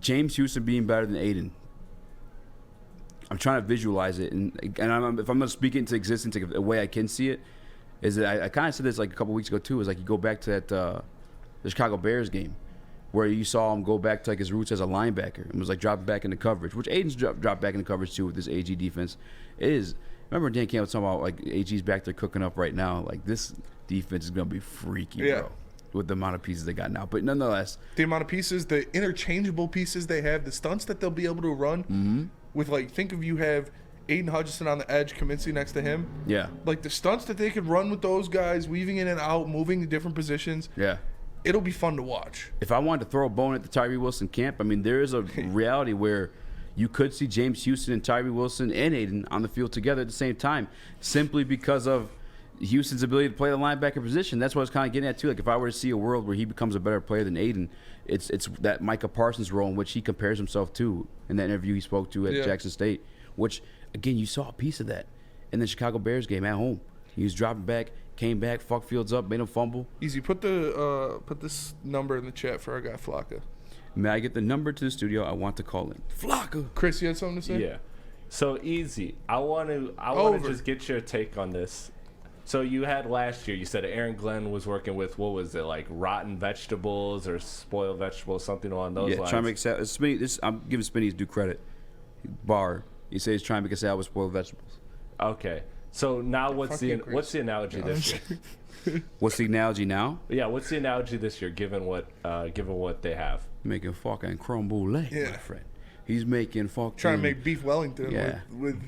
James Houston being better than Aidan. I'm trying to visualize it, and if I'm going to speak it into existence, like a way I can see it, is that I kind of said this like a couple weeks ago too. Is like you go back to that the Chicago Bears game, where you saw him go back to like his roots as a linebacker and was like dropping back into coverage, which Aidan's dropped back into coverage too with this AG defense. Remember Dan Campbell talking about like AG's back there cooking up right now. Like this defense is gonna be freaky, bro, with the amount of pieces they got now. But nonetheless, the amount of pieces, the interchangeable pieces they have, the stunts that they'll be able to run with, like, think of you have Aidan Hutchinson on the edge, Kaminsky next to him. Yeah. Like the stunts that they could run with those guys, weaving in and out, moving to different positions. Yeah. It'll be fun to watch. If I wanted to throw a bone at the Tyree Wilson camp, I mean, there is a reality where you could see James Houston and Tyree Wilson and Aidan on the field together at the same time, simply because of Houston's ability to play the linebacker position. That's what I was kind of getting at too. Like if I were to see a world where he becomes a better player than Aidan, it's that Micah Parsons role in which he compares himself to in that interview he spoke to at Jackson State, which again you saw a piece of that in the Chicago Bears game at home. He was dropping back, came back, fucked Fields up, made him fumble. Easy. Put this number in the chat for our guy Flocka. May I get the number to the studio? I want to call in. Flocka. Chris, you had something to say? Yeah. So Easy, I want to just get your take on this. So you had last year, you said Aaron Glenn was working with, what was it, like rotten vegetables or spoiled vegetables, something along those lines. Trying to make salad. I'm giving Spinney his due credit. He says he's trying to make a salad with spoiled vegetables. Okay. So now what's the analogy this year? What's the analogy now? Yeah, what's the analogy this year given what they have? Making fucking creme brulee, my friend. He's making fucking... Trying to make beef Wellington with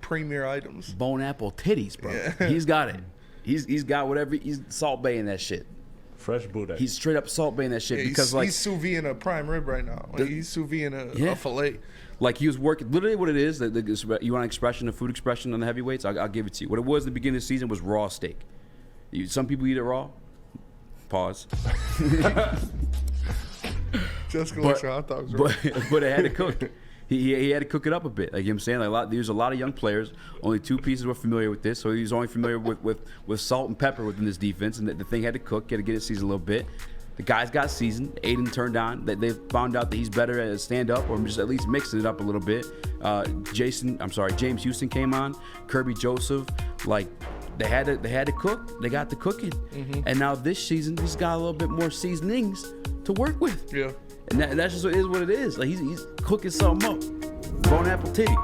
premier items. Bone apple titties, bro. Yeah. He's got it. He's got whatever. He's salt baying that shit. Fresh Buddha. He's straight up salt baying that shit because he's sous vide a prime rib right now. Like he's sous vide a fillet. Like he was working, literally what it is, you want an expression, a food expression on the heavyweights, I'll give it to you. What it was in the beginning of the season was raw steak. Some people eat it raw. Pause. Just like hot dogs, right? But it had to cook. He had to cook it up a bit. Like you know what I'm saying? Like there's a lot of young players. Only two pieces were familiar with this, so he was only familiar with salt and pepper within this defense, and the thing had to cook, had to get it seasoned a little bit. The guys got seasoned. Aidan turned on. They found out that he's better at stand-up or just at least mixing it up a little bit. James Houston came on. Kirby Joseph. Like, they had to cook. They got to cooking. Mm-hmm. And now this season, he's got a little bit more seasonings to work with. Yeah. And that's just what it is. Like, he's cooking something up. Bone apple titty.